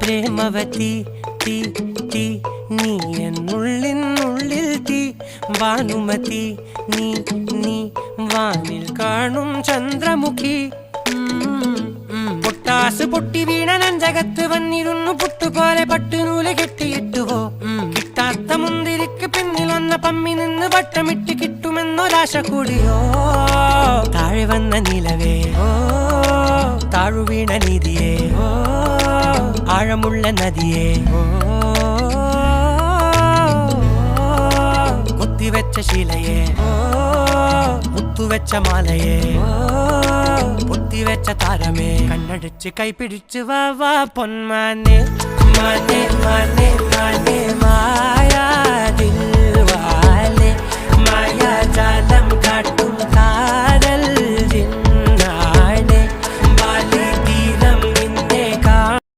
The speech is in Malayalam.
പ്രേമവതി തീ തീ നീ എന്നുള്ളിൽ തീ ഭാനുമതി നീ നീ വാനിൽ കാണും ചന്ദ്രമുഖി പൊട്ടാസ് പൊട്ടി വീണ നഞ്ചകത്ത് വന്നിരുന്നു പുട്ടുപോലെ പട്ടുനൂല് കെട്ടിയിട്ടുവോ കിട്ടാത്ത മുന്തിരിക്ക് പിന്നിൽ വന്ന പമ്മി നിന്ന് വട്ടമിട്ട് കിട്ടുമെന്നൊരാശ കൂടിയോ താഴെ വന്ന നിലവേ ഓ താഴുവീണ നിധിയേ ഓ ആഴമുള്ള നദിയേ ഓ കൊത്തിവെച്ച ശിലയേ ഓ മുത്തുവെച്ച മാലയേ ഓ പൊത്തിവെച്ച താരമേ കണ്ണടിച്ച് കൈപിടിച്ച് വാ വാ പൊന്മാനെ മാനേ മാനേ മാനേ മായ